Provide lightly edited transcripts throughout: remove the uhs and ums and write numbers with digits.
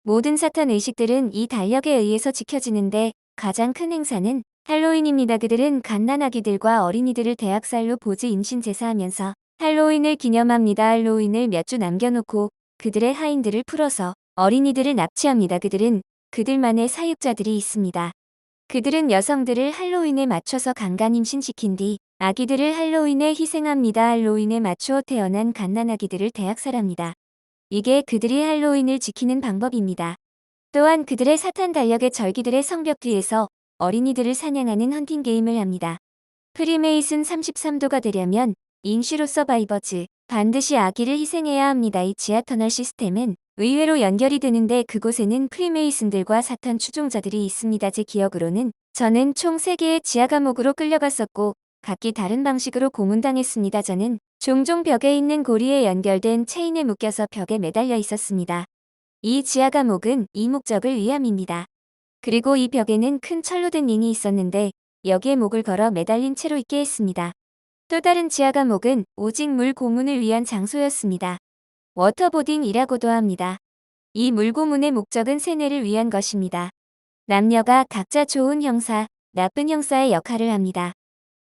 모든 사탄 의식들은 이 달력에 의해서 지켜지는데 가장 큰 행사는 할로윈입니다. 그들은 갓난아기들과 어린이들을 대학살로 보지 임신 제사하면서 할로윈을 기념합니다. 할로윈을 몇 주 남겨놓고 그들의 하인들을 풀어서 어린이들을 납치합니다. 그들은 그들만의 사육자들이 있습니다. 그들은 여성들을 할로윈에 맞춰서 강간 임신시킨 뒤 아기들을 할로윈에 희생합니다. 할로윈에 맞추어 태어난 갓난아기들을 대학살합니다. 이게 그들이 할로윈을 지키는 방법입니다. 또한 그들의 사탄 달력의 절기들의 성벽 뒤에서 어린이들을 사냥하는 헌팅 게임을 합니다. 프리메이슨 33도가 되려면 인슈로 서바이버즈 반드시 아기를 희생해야 합니다. 이 지하 터널 시스템은 의외로 연결이 되는데 그곳에는 프리메이슨들과 사탄 추종자들이 있습니다. 제 기억으로는 저는 총 3개의 지하 감옥으로 끌려갔었고 각기 다른 방식으로 고문당했습니다. 저는 종종 벽에 있는 고리에 연결된 체인에 묶여서 벽에 매달려 있었습니다. 이 지하 감옥은 이 목적을 위함입니다. 그리고 이 벽에는 큰 철로 된 링이 있었는데 여기에 목을 걸어 매달린 채로 있게 했습니다. 또 다른 지하 감옥은 오직 물 고문을 위한 장소였습니다. 워터보딩이라고도 합니다. 이 물고문의 목적은 세뇌를 위한 것입니다. 남녀가 각자 좋은 형사, 나쁜 형사의 역할을 합니다.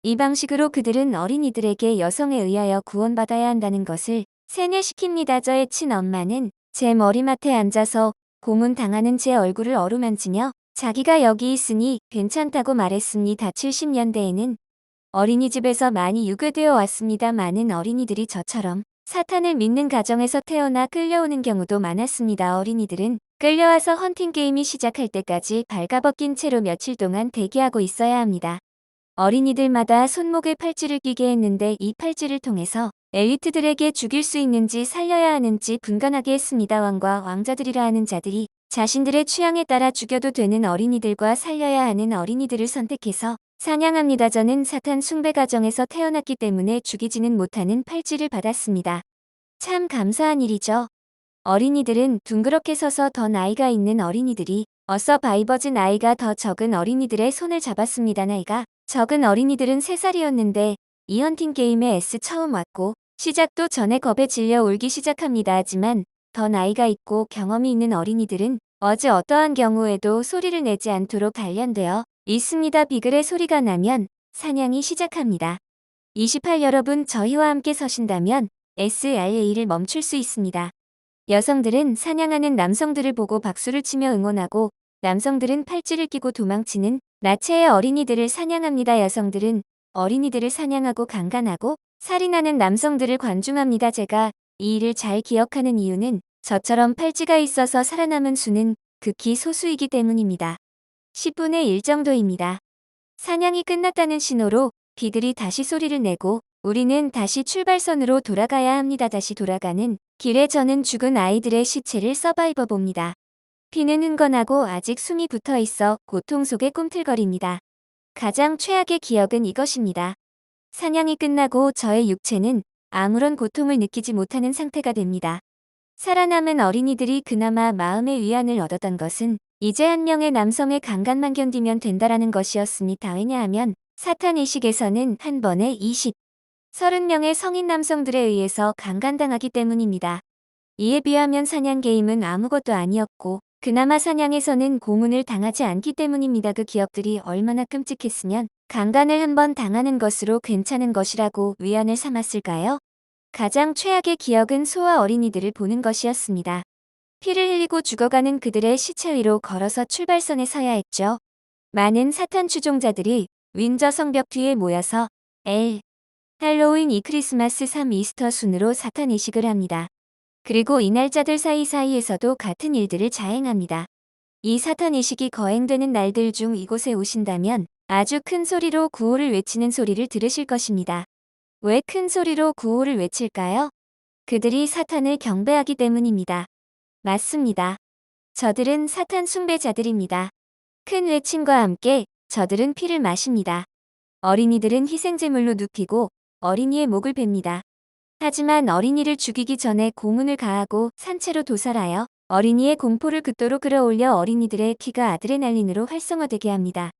이 방식으로 그들은 어린이들에게 여성에 의하여 구원받아야 한다는 것을 세뇌시킵니다. 저의 친엄마는 제 머리맡에 앉아서 고문당하는 제 얼굴을 어루만지며 자기가 여기 있으니 괜찮다고 말했습니다. 70년대에는 어린이집에서 많이 유괴되어 왔습니다. 많은 어린이들이 저처럼 사탄을 믿는 가정에서 태어나 끌려오는 경우도 많았습니다. 어린이들은 끌려와서 헌팅 게임이 시작할 때까지 발가벗긴 채로 며칠 동안 대기하고 있어야 합니다. 어린이들마다 손목에 팔찌를 끼게 했는데 이 팔찌를 통해서 엘리트들에게 죽일 수 있는지 살려야 하는지 분간하게 했습니다. 왕과 왕자들이라 하는 자들이 자신들의 취향에 따라 죽여도 되는 어린이들과 살려야 하는 어린이들을 선택해서 사냥합니다. 저는 사탄 숭배 가정에서 태어났기 때문에 죽이지는 못하는 팔찌를 받았습니다. 참 감사한 일이죠. 어린이들은 둥그렇게 서서 더 나이가 있는 어린이들이 어서바이버즈 나이가 더 적은 어린이들의 손을 잡았습니다. 나이가 적은 어린이들은 3살이었는데 이 헌팅 게임에 S 처음 왔고 시작도 전에 겁에 질려 울기 시작합니다. 하지만 더 나이가 있고 경험이 있는 어린이들은 어떠한 경우에도 소리를 내지 않도록 단련되어 있습니다. 비글의 소리가 나면 사냥이 시작합니다. 28 여러분 저희와 함께 서신다면 SRA를 멈출 수 있습니다. 여성들은 사냥하는 남성들을 보고 박수를 치며 응원하고 남성들은 팔찌를 끼고 도망치는 나체의 어린이들을 사냥합니다. 여성들은 어린이들을 사냥하고 강간하고 살인하는 남성들을 관중합니다. 제가 이 일을 잘 기억하는 이유는 저처럼 팔찌가 있어서 살아남은 수는 극히 소수이기 때문입니다. 10분의 1 정도입니다. 사냥이 끝났다는 신호로 비글이 다시 소리를 내고 우리는 다시 출발선으로 돌아가야 합니다. 다시 돌아가는 길에 저는 죽은 아이들의 시체를 서바이버 봅니다. 피는 흥건하고 아직 숨이 붙어 있어 고통 속에 꿈틀거립니다. 가장 최악의 기억은 이것입니다. 사냥이 끝나고 저의 육체는 아무런 고통을 느끼지 못하는 상태가 됩니다. 살아남은 어린이들이 그나마 마음의 위안을 얻었던 것은 이제 한 명의 남성의 강간만 견디면 된다라는 것이었습니다. 왜냐하면 사탄 의식에서는 한 번에 30명의 성인 남성들에 의해서 강간당하기 때문입니다. 이에 비하면 사냥 게임은 아무것도 아니었고 그나마 사냥에서는 고문을 당하지 않기 때문입니다. 그 기억들이 얼마나 끔찍했으면 강간을 한 번 당하는 것으로 괜찮은 것이라고 위안을 삼았을까요? 가장 최악의 기억은 소아 어린이들을 보는 것이었습니다. 피를 흘리고 죽어가는 그들의 시체 위로 걸어서 출발선에 서야 했죠. 많은 사탄 추종자들이 윈저 성벽 뒤에 모여서 할로윈 2 크리스마스 3 이스터 순으로 사탄 의식을 합니다. 그리고 이 날짜들 사이사이에서도 같은 일들을 자행합니다. 이 사탄 의식이 거행되는 날들 중 이곳에 오신다면 아주 큰 소리로 구호를 외치는 소리를 들으실 것입니다. 왜 큰 소리로 구호를 외칠까요? 그들이 사탄을 경배하기 때문입니다. 맞습니다. 저들은 사탄 숭배자들입니다. 큰 외침과 함께 저들은 피를 마십니다. 어린이들은 희생제물로 눕히고 어린이의 목을 뱁니다. 하지만 어린이를 죽이기 전에 고문을 가하고 산채로 도살하여 어린이의 공포를 극도로 끌어올려 어린이들의 피가 아드레날린으로 활성화되게 합니다.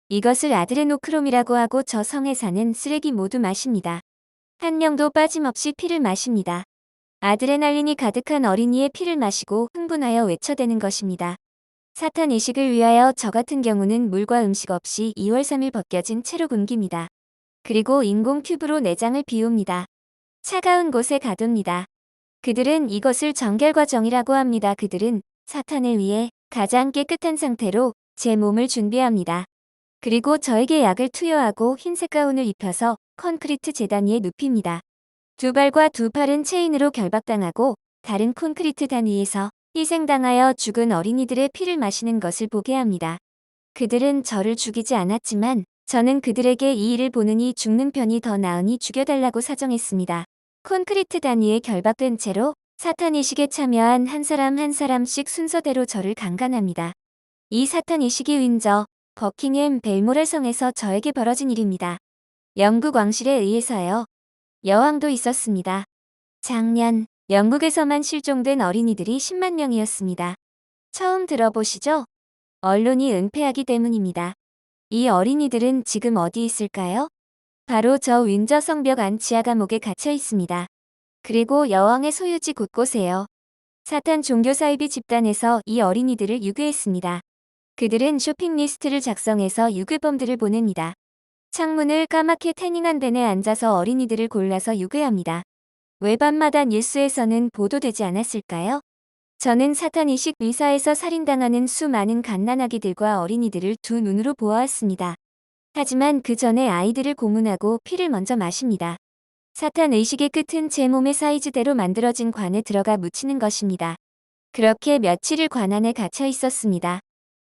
이것을 아드레노크롬이라고 하고 저 성에 사는 쓰레기 모두 마십니다. 한 명도 빠짐없이 피를 마십니다. 아드레날린이 가득한 어린이의 피를 마시고 흥분하여 외쳐대는 것입니다. 사탄 의식을 위하여 저 같은 경우는 물과 음식 없이 2월 3일 벗겨진 채로 굶깁니다. 그리고 인공 튜브로 내장을 비웁니다. 차가운 곳에 가둡니다. 그들은 이것을 정결 과정이라고 합니다. 그들은 사탄을 위해 가장 깨끗한 상태로 제 몸을 준비합니다. 그리고 저에게 약을 투여하고 흰색 가운을 입혀서 콘크리트 재단 위에 눕힙니다. 두 발과 두 팔은 체인으로 결박당하고 다른 콘크리트 단 위에서 희생당하여 죽은 어린이들의 피를 마시는 것을 보게 합니다. 그들은 저를 죽이지 않았지만 저는 그들에게 이 일을 보느니 죽는 편이 더 나으니 죽여달라고 사정했습니다. 콘크리트 단 위에 결박된 채로 사탄의식에 참여한 한 사람 한 사람씩 순서대로 저를 강간합니다. 이 사탄의식이 윈저, 버킹햄 벨모랄 성에서 저에게 벌어진 일입니다. 영국 왕실에 의해서요. 여왕도 있었습니다. 작년, 영국에서만 실종된 어린이들이 10만 명이었습니다. 처음 들어보시죠? 언론이 은폐하기 때문입니다. 이 어린이들은 지금 어디 있을까요? 바로 저 윈저 성벽 안 지하 감옥에 갇혀 있습니다. 그리고 여왕의 소유지 곳곳에요. 사탄 종교 사이비 집단에서 이 어린이들을 유괴했습니다. 그들은 쇼핑 리스트를 작성해서 유괴범들을 보냅니다. 창문을 까맣게 태닝한 벤에 앉아서 어린이들을 골라서 유괴합니다. 왜 밤마다 뉴스에서는 보도되지 않았을까요? 저는 사탄의식 의사에서 살인당하는 수많은 갓난아기들과 어린이들을 두 눈으로 보아왔습니다. 하지만 그 전에 아이들을 고문하고 피를 먼저 마십니다. 사탄 의식의 끝은 제 몸의 사이즈대로 만들어진 관에 들어가 묻히는 것입니다. 그렇게 며칠을 관 안에 갇혀 있었습니다.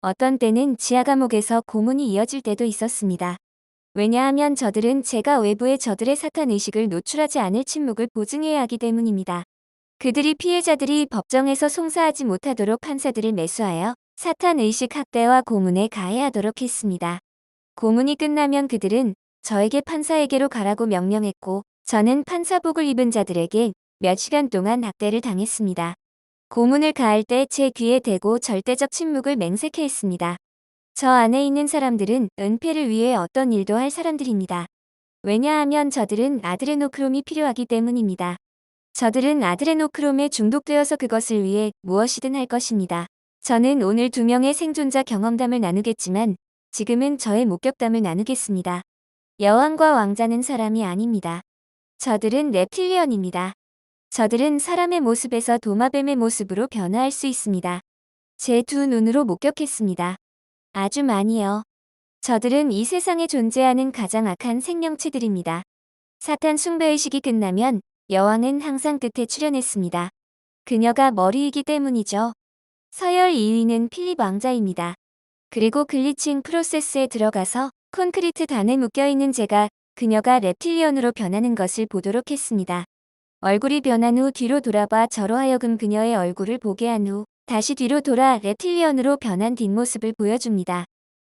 어떤 때는 지하 감옥에서 고문이 이어질 때도 있었습니다. 왜냐하면 저들은 제가 외부에 저들의 사탄 의식을 노출하지 않을 침묵을 보증해야 하기 때문입니다. 그들이 피해자들이 법정에서 송사하지 못하도록 판사들을 매수하여 사탄 의식 학대와 고문에 가해하도록 했습니다. 고문이 끝나면 그들은 저에게 판사에게로 가라고 명령했고 저는 판사복을 입은 자들에게 몇 시간 동안 학대를 당했습니다. 고문을 가할 때 제 귀에 대고 절대적 침묵을 맹세케 했습니다. 저 안에 있는 사람들은 은폐를 위해 어떤 일도 할 사람들입니다. 왜냐하면 저들은 아드레노크롬이 필요하기 때문입니다. 저들은 아드레노크롬에 중독되어서 그것을 위해 무엇이든 할 것입니다. 저는 오늘 2명의 생존자 경험담을 나누겠지만 지금은 저의 목격담을 나누겠습니다. 여왕과 왕자는 사람이 아닙니다. 저들은 reptilian입니다. 저들은 사람의 모습에서 도마뱀의 모습으로 변화할 수 있습니다. 제 두 눈으로 목격했습니다. 아주 많이요. 저들은 이 세상에 존재하는 가장 악한 생명체들입니다. 사탄 숭배의식이 끝나면 여왕은 항상 끝에 출연했습니다. 그녀가 머리이기 때문이죠. 서열 2위는 필립 왕자입니다. 그리고 글리칭 프로세스에 들어가서 콘크리트 단에 묶여있는 제가 그녀가 reptilian으로 변하는 것을 보도록 했습니다. 얼굴이 변한 후 뒤로 돌아봐 저로 하여금 그녀의 얼굴을 보게 한 후 다시 뒤로 돌아 reptilian으로 변한 뒷모습을 보여줍니다.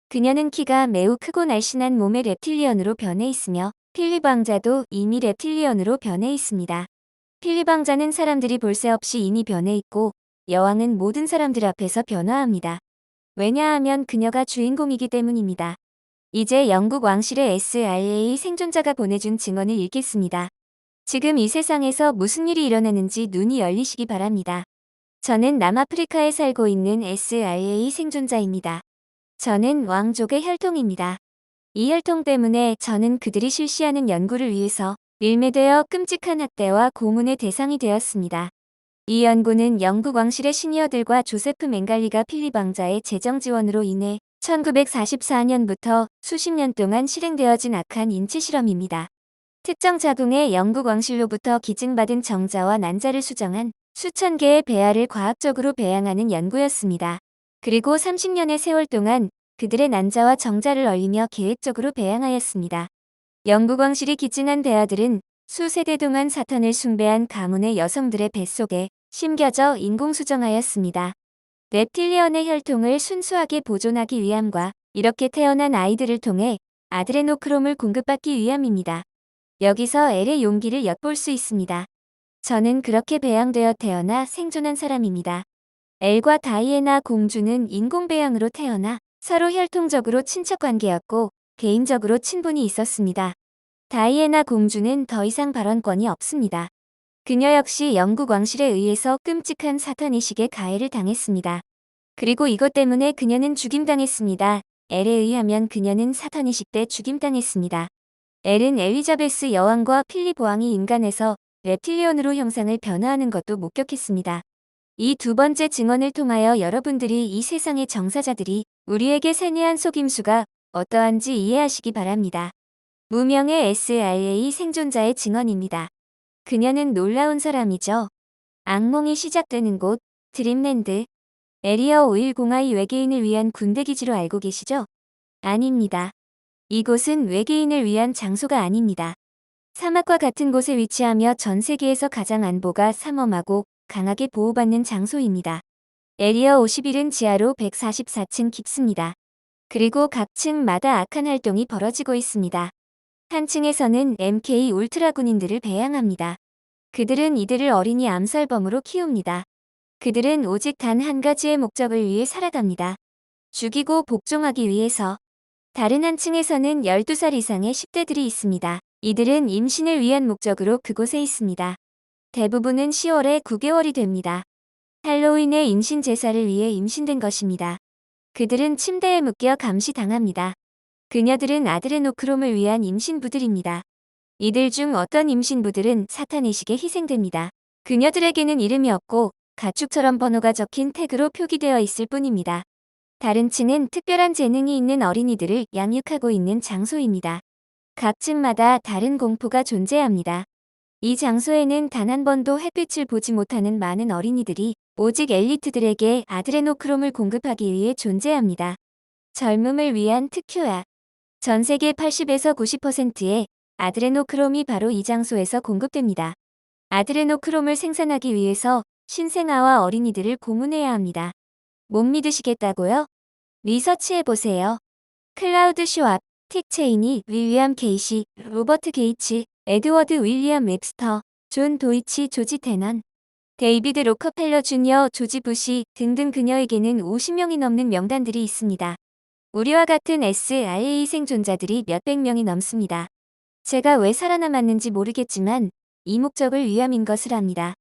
그녀는 키가 매우 크고 날씬한 몸의 reptilian으로 변해 있으며 필립 왕자도 이미 reptilian으로 변해 있습니다. 필립 왕자는 사람들이 볼 새 없이 이미 변해 있고 여왕은 모든 사람들 앞에서 변화합니다. 왜냐하면 그녀가 주인공이기 때문입니다. 이제 영국 왕실의 SRA 생존자가 보내준 증언을 읽겠습니다. 지금 이 세상에서 무슨 일이 일어나는지 눈이 열리시기 바랍니다. 저는 남아프리카에 살고 있는 SRA 생존자입니다. 저는 왕족의 혈통입니다. 이 혈통 때문에 저는 그들이 실시하는 연구를 위해서 밀매되어 끔찍한 학대와 고문의 대상이 되었습니다. 이 연구는 영국 왕실의 시니어들과 조세프 맹갈리가 필립 왕자의 재정 지원으로 인해 1944년부터 수십 년 동안 실행되어진 악한 인체 실험입니다. 특정 자궁에 영국 왕실로부터 기증받은 정자와 난자를 수정한 수천 개의 배아를 과학적으로 배양하는 연구였습니다. 그리고 30년의 세월 동안 그들의 난자와 정자를 얼리며 계획적으로 배양하였습니다. 영국 왕실이 기증한 배아들은 수세대 동안 사탄을 숭배한 가문의 여성들의 뱃속에 심겨져 인공수정하였습니다. reptilian의 혈통을 순수하게 보존하기 위함과 이렇게 태어난 아이들을 통해 아드레노크롬을 공급받기 위함입니다. 여기서 엘의 용기를 엿볼 수 있습니다. 저는 그렇게 배양되어 태어나 생존한 사람입니다. 엘과 다이애나 공주는 인공배양으로 태어나 서로 혈통적으로 친척관계였고 개인적으로 친분이 있었습니다. 다이애나 공주는 더 이상 발언권이 없습니다. 그녀 역시 영국 왕실에 의해서 끔찍한 사탄의식에 가해를 당했습니다. 그리고 이것 때문에 그녀는 죽임당했습니다. 엘에 의하면 그녀는 사탄의식 때 죽임당했습니다. 엘은 엘리자베스 여왕과 필립 왕이 인간에서 reptilian으로 형상을 변화하는 것도 목격했습니다. 이 두 번째 증언을 통하여 여러분들이 이 세상의 정사자들이 우리에게 세뇌한 속임수가 어떠한지 이해하시기 바랍니다. 무명의 SIA 생존자의 증언입니다. 그녀는 놀라운 사람이죠. 악몽이 시작되는 곳, 드림랜드. 에리어 510I 외계인을 위한 군대기지로 알고 계시죠? 아닙니다. 이곳은 외계인을 위한 장소가 아닙니다. 사막과 같은 곳에 위치하며 전 세계에서 가장 안보가 삼엄하고 강하게 보호받는 장소입니다. 에리어 51은 지하로 144층 깊습니다. 그리고 각 층마다 악한 활동이 벌어지고 있습니다. 한 층에서는 MK 울트라 군인들을 배양합니다. 그들은 이들을 어린이 암살범으로 키웁니다. 그들은 오직 단 한 가지의 목적을 위해 살아갑니다. 죽이고 복종하기 위해서. 다른 한 층에서는 12살 이상의 10대들이 있습니다. 이들은 임신을 위한 목적으로 그곳에 있습니다. 대부분은 10월에 9개월이 됩니다. 할로윈의 임신 제사를 위해 임신된 것입니다. 그들은 침대에 묶여 감시당합니다. 그녀들은 아드레노크롬을 위한 임신부들입니다. 이들 중 어떤 임신부들은 사탄의식에 희생됩니다. 그녀들에게는 이름이 없고 가축처럼 번호가 적힌 태그로 표기되어 있을 뿐입니다. 다른 층은 특별한 재능이 있는 어린이들을 양육하고 있는 장소입니다. 각 층마다 다른 공포가 존재합니다. 이 장소에는 단 한 번도 햇빛을 보지 못하는 많은 어린이들이 오직 엘리트들에게 아드레노크롬을 공급하기 위해 존재합니다. 젊음을 위한 특효약. 전 세계 80에서 90%의 아드레노크롬이 바로 이 장소에서 공급됩니다. 아드레노크롬을 생산하기 위해서 신생아와 어린이들을 고문해야 합니다. 못 믿으시겠다고요? 리서치해보세요. 클라우드 슈왑, 틱 체이니, 윌리엄 게이시, 로버트 게이츠, 에드워드 윌리엄 웹스터, 존 도이치, 조지 테넌, 데이비드 로커펠러 주니어, 조지 부시 등등 그녀에게는 50명이 넘는 명단들이 있습니다. 우리와 같은 SIA 생존자들이 몇백 명이 넘습니다. 제가 왜 살아남았는지 모르겠지만 이 목적을 위함인 것을 압니다.